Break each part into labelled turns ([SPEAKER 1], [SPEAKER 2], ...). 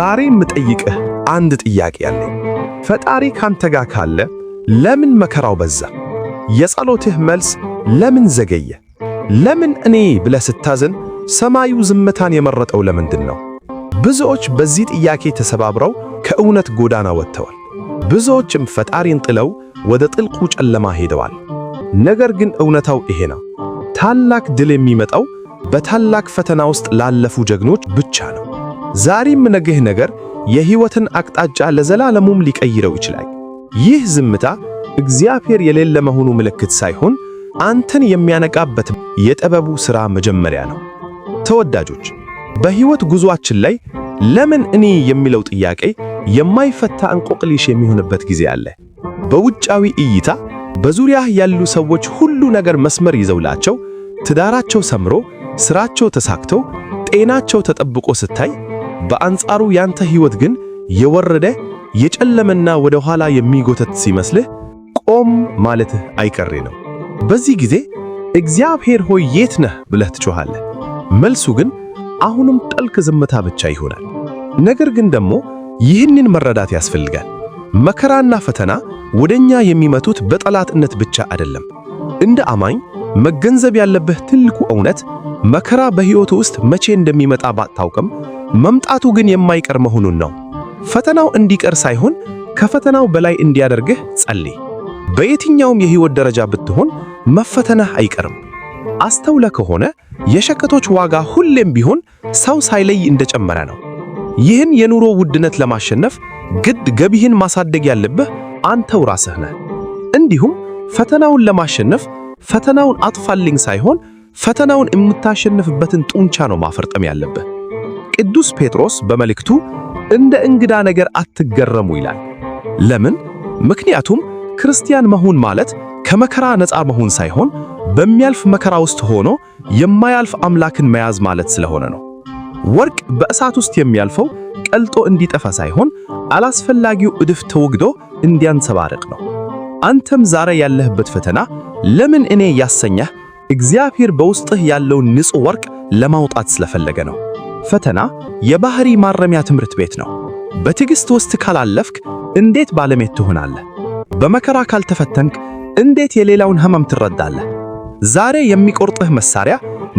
[SPEAKER 1] ዛሬ የምጠይቅህ አንድ ጥያቄ አለኝ። ፈጣሪ ካንተ ጋር ካለ ለምን መከራው በዛ? የጸሎትህ መልስ ለምን ዘገየ? ለምን እኔ ብለህ ስታዝን ሰማዩ ዝምታን የመረጠው ለምንድን ነው? ብዙዎች በዚህ ጥያቄ ተሰባብረው ከእውነት ጎዳና ወጥተዋል። ብዙዎችም ፈጣሪን ጥለው ወደ ጥልቁ ጨለማ ሄደዋል። ነገር ግን እውነታው ይሄ ነው። ታላቅ ድል የሚመጣው በታላቅ ፈተና ውስጥ ላለፉ ጀግኖች ብቻ ነው። ዛሬም ነገህ ነገር የሕይወትን አቅጣጫ ለዘላለሙም ሊቀይረው ይችላል። ይህ ዝምታ እግዚአብሔር የሌለ መሆኑ ምልክት ሳይሆን አንተን የሚያነቃበት የጥበቡ ሥራ መጀመሪያ ነው። ተወዳጆች፣ በሕይወት ጉዞአችን ላይ ለምን እኔ የሚለው ጥያቄ የማይፈታ እንቆቅልሽ የሚሆንበት ጊዜ አለ። በውጫዊ እይታ በዙሪያህ ያሉ ሰዎች ሁሉ ነገር መስመር ይዘውላቸው፣ ትዳራቸው ሰምሮ፣ ሥራቸው ተሳክቶ፣ ጤናቸው ተጠብቆ ስታይ፣ በአንጻሩ ያንተ ሕይወት ግን የወረደ የጨለመና ወደ ኋላ የሚጎተት ሲመስልህ ቆም ማለትህ አይቀሬ ነው። በዚህ ጊዜ እግዚአብሔር ሆይ የት ነህ ብለህ ትጮኻለህ። መልሱ ግን አሁንም ጥልቅ ዝምታ ብቻ ይሆናል። ነገር ግን ደግሞ ይህንን መረዳት ያስፈልጋል። መከራና ፈተና ወደኛ የሚመጡት በጠላትነት ብቻ አይደለም። እንደ አማኝ መገንዘብ ያለብህ ትልቁ እውነት መከራ በሕይወቱ ውስጥ መቼ እንደሚመጣ ባታውቅም መምጣቱ ግን የማይቀር መሆኑን ነው። ፈተናው እንዲቀር ሳይሆን ከፈተናው በላይ እንዲያደርግህ ጸልይ። በየትኛውም የሕይወት ደረጃ ብትሆን መፈተንህ አይቀርም። አስተውለ ከሆነ የሸቀጦች ዋጋ ሁሌም ቢሆን ሰው ሳይለይ እንደጨመረ ነው። ይህን የኑሮ ውድነት ለማሸነፍ ግድ ገቢህን ማሳደግ ያለብህ አንተው ራስህ ነህ። እንዲሁም ፈተናውን ለማሸነፍ ፈተናውን አጥፋልኝ ሳይሆን ፈተናውን የምታሸንፍበትን ጡንቻ ነው ማፈርጠም ያለብህ። ቅዱስ ጴጥሮስ በመልእክቱ እንደ እንግዳ ነገር አትገረሙ ይላል። ለምን? ምክንያቱም ክርስቲያን መሆን ማለት ከመከራ ነፃ መሆን ሳይሆን በሚያልፍ መከራ ውስጥ ሆኖ የማያልፍ አምላክን መያዝ ማለት ስለሆነ ነው። ወርቅ በእሳት ውስጥ የሚያልፈው ቀልጦ እንዲጠፋ ሳይሆን አላስፈላጊው እድፍ ተወግዶ እንዲያንጸባርቅ ነው። አንተም ዛሬ ያለህበት ፈተና ለምን እኔ ያሰኘህ እግዚአብሔር በውስጥህ ያለውን ንጹሕ ወርቅ ለማውጣት ስለፈለገ ነው። ፈተና የባህሪ ማረሚያ ትምህርት ቤት ነው። በትዕግሥት ውስጥ ካላለፍክ እንዴት ባለሜት ትሆናለህ? በመከራ ካልተፈተንክ እንዴት የሌላውን ሕመም ትረዳለህ? ዛሬ የሚቆርጥህ መሳሪያ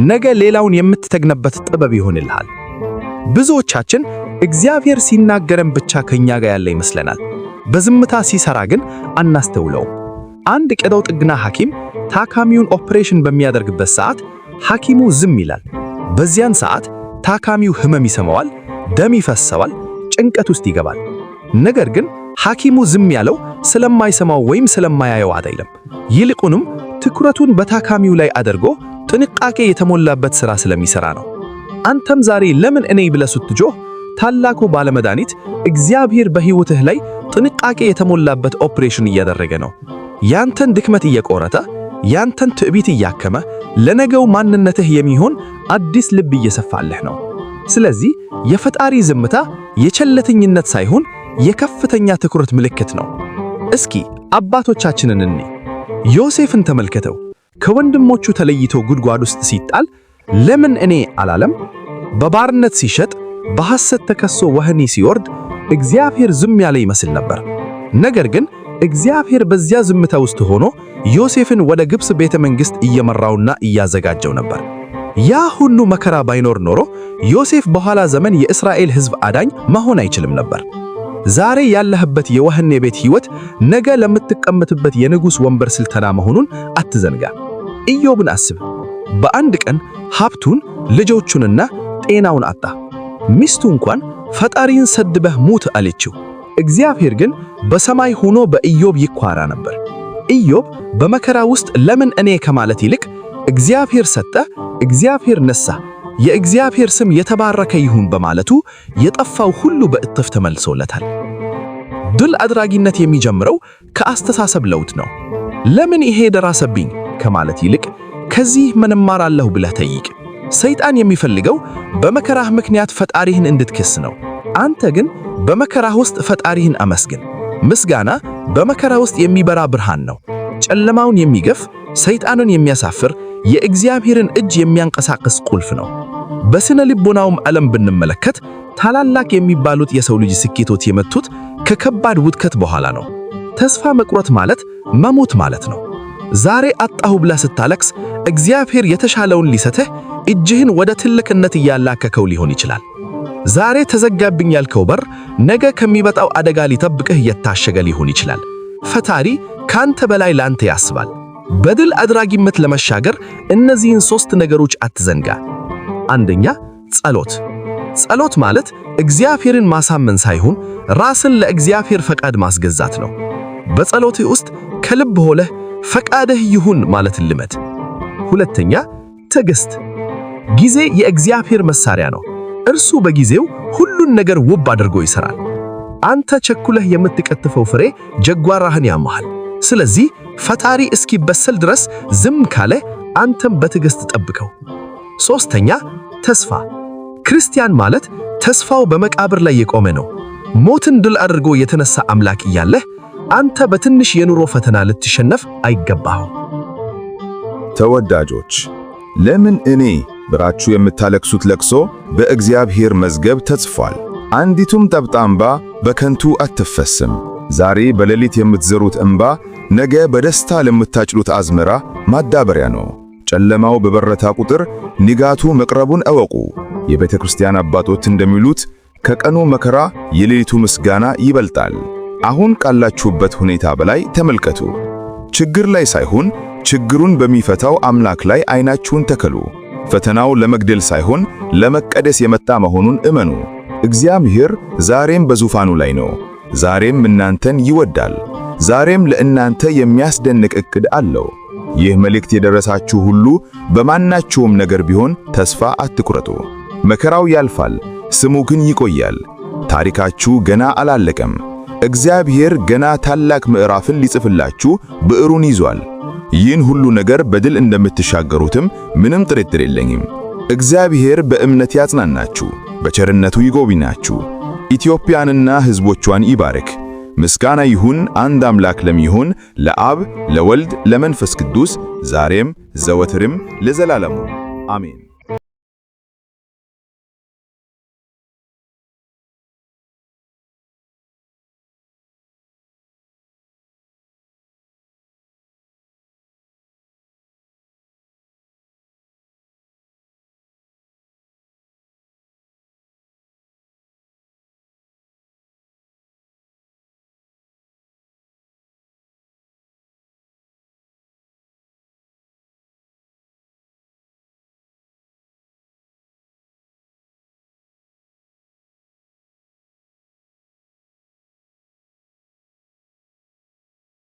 [SPEAKER 1] ነገ ሌላውን የምትተግነበት ጥበብ ይሆንልሃል። ብዙዎቻችን እግዚአብሔር ሲናገረን ብቻ ከኛ ጋር ያለ ይመስለናል። በዝምታ ሲሰራ ግን አናስተውለውም። አንድ ቀዶ ጥገና ሐኪም ታካሚውን ኦፕሬሽን በሚያደርግበት ሰዓት ሐኪሙ ዝም ይላል። በዚያን ሰዓት ታካሚው ሕመም ይሰማዋል፣ ደም ይፈሰዋል፣ ጭንቀት ውስጥ ይገባል። ነገር ግን ሐኪሙ ዝም ያለው ስለማይሰማው ወይም ስለማያየው አይደለም። ይልቁንም ትኩረቱን በታካሚው ላይ አድርጎ ጥንቃቄ የተሞላበት ሥራ ስለሚሠራ ነው። አንተም ዛሬ ለምን እኔ ብለህ ስትጮህ ታላቁ ባለመድኃኒት እግዚአብሔር በሕይወትህ ላይ ጥንቃቄ የተሞላበት ኦፕሬሽን እያደረገ ነው። ያንተን ድክመት እየቆረጠ፣ ያንተን ትዕቢት እያከመ፣ ለነገው ማንነትህ የሚሆን አዲስ ልብ እየሰፋልህ ነው። ስለዚህ የፈጣሪ ዝምታ የቸለተኝነት ሳይሆን የከፍተኛ ትኩረት ምልክት ነው። እስኪ አባቶቻችንን እንይ። ዮሴፍን ተመልከተው። ከወንድሞቹ ተለይቶ ጉድጓድ ውስጥ ሲጣል ለምን እኔ አላለም? በባርነት ሲሸጥ፣ በሐሰት ተከሶ ወህኒ ሲወርድ እግዚአብሔር ዝም ያለ ይመስል ነበር። ነገር ግን እግዚአብሔር በዚያ ዝምታ ውስጥ ሆኖ ዮሴፍን ወደ ግብፅ ቤተ መንግሥት እየመራውና እያዘጋጀው ነበር። ያ ሁሉ መከራ ባይኖር ኖሮ ዮሴፍ በኋላ ዘመን የእስራኤል ሕዝብ አዳኝ መሆን አይችልም ነበር። ዛሬ ያለህበት የወህኒ ቤት ሕይወት ነገ ለምትቀመጥበት የንጉሥ ወንበር ስልጠና መሆኑን አትዘንጋ። ኢዮብን አስብ። በአንድ ቀን ሀብቱን፣ ልጆቹንና ጤናውን አጣ። ሚስቱ እንኳን ፈጣሪን ሰድበህ ሙት አለችው። እግዚአብሔር ግን በሰማይ ሆኖ በኢዮብ ይኳራ ነበር። ኢዮብ በመከራ ውስጥ ለምን እኔ ከማለት ይልቅ እግዚአብሔር ሰጠ፣ እግዚአብሔር ነሳ፣ የእግዚአብሔር ስም የተባረከ ይሁን በማለቱ የጠፋው ሁሉ በእጥፍ ተመልሶለታል። ድል አድራጊነት የሚጀምረው ከአስተሳሰብ ለውጥ ነው። ለምን ይሄ ደረሰብኝ ከማለት ይልቅ ከዚህ ምን እማራለሁ ብለህ ጠይቅ። ሰይጣን የሚፈልገው በመከራህ ምክንያት ፈጣሪህን እንድትክስ ነው። አንተ ግን በመከራህ ውስጥ ፈጣሪህን አመስግን። ምስጋና በመከራ ውስጥ የሚበራ ብርሃን ነው። ጨለማውን የሚገፍ፣ ሰይጣንን የሚያሳፍር፣ የእግዚአብሔርን እጅ የሚያንቀሳቅስ ቁልፍ ነው። በስነ ልቦናውም ዓለም ብንመለከት ታላላቅ የሚባሉት የሰው ልጅ ስኬቶች የመጡት ከከባድ ውድቀት በኋላ ነው። ተስፋ መቁረጥ ማለት መሞት ማለት ነው። ዛሬ አጣሁ ብላ ስታለቅስ እግዚአብሔር የተሻለውን ሊሰጥህ እጅህን ወደ ትልቅነት እያላከከው ሊሆን ይችላል። ዛሬ ተዘጋብኝ ያልከው በር ነገ ከሚመጣው አደጋ ሊጠብቅህ የታሸገ ሊሆን ይችላል። ፈጣሪ ካንተ በላይ ላንተ ያስባል። በድል አድራጊነት ለመሻገር እነዚህን 3 ነገሮች አትዘንጋ። አንደኛ፣ ጸሎት። ጸሎት ማለት እግዚአብሔርን ማሳመን ሳይሆን ራስን ለእግዚአብሔር ፈቃድ ማስገዛት ነው። በጸሎትህ ውስጥ ከልብ ሆነህ ፈቃድህ ይሁን ማለት ልመድ። ሁለተኛ፣ ትዕግስት። ጊዜ የእግዚአብሔር መሳሪያ ነው። እርሱ በጊዜው ሁሉን ነገር ውብ አድርጎ ይሰራል። አንተ ቸኩለህ የምትቀጥፈው ፍሬ ጀጓራህን ያመሃል። ስለዚህ ፈጣሪ እስኪበሰል ድረስ ዝም ካለ አንተም በትዕግስት ጠብቀው። ሶስተኛ፣ ተስፋ። ክርስቲያን ማለት ተስፋው በመቃብር ላይ የቆመ ነው። ሞትን ድል አድርጎ የተነሳ አምላክ እያለህ አንተ በትንሽ የኑሮ ፈተና ልትሸነፍ አይገባህም።
[SPEAKER 2] ተወዳጆች፣ ለምን እኔ ብላችሁ የምታለቅሱት ለቅሶ በእግዚአብሔር መዝገብ ተጽፏል። አንዲቱም ጠብታ እንባ በከንቱ አትፈስም። ዛሬ በሌሊት የምትዘሩት እንባ ነገ በደስታ ለምታጭሉት አዝመራ ማዳበሪያ ነው። ጨለማው በበረታ ቁጥር ንጋቱ መቅረቡን እወቁ። የቤተ ክርስቲያን አባቶች እንደሚሉት ከቀኑ መከራ የሌሊቱ ምስጋና ይበልጣል። አሁን ካላችሁበት ሁኔታ በላይ ተመልከቱ። ችግር ላይ ሳይሆን ችግሩን በሚፈታው አምላክ ላይ ዓይናችሁን ተከሉ። ፈተናው ለመግደል ሳይሆን ለመቀደስ የመጣ መሆኑን እመኑ። እግዚአብሔር ዛሬም በዙፋኑ ላይ ነው። ዛሬም እናንተን ይወዳል። ዛሬም ለእናንተ የሚያስደንቅ ዕቅድ አለው። ይህ መልእክት የደረሳችሁ ሁሉ በማናቸውም ነገር ቢሆን ተስፋ አትቁረጡ። መከራው ያልፋል፣ ስሙ ግን ይቆያል። ታሪካችሁ ገና አላለቀም። እግዚአብሔር ገና ታላቅ ምዕራፍን ሊጽፍላችሁ ብዕሩን ይዟል። ይህን ሁሉ ነገር በድል እንደምትሻገሩትም ምንም ጥርጥር የለኝም። እግዚአብሔር በእምነት ያጽናናችሁ፣ በቸርነቱ ይጎብኛችሁ፣ ኢትዮጵያንና ሕዝቦቿን ይባርክ። ምስጋና ይሁን አንድ አምላክ ለሚሆን ለአብ ለወልድ ለመንፈስ ቅዱስ ዛሬም ዘወትርም ለዘላለሙ አሜን።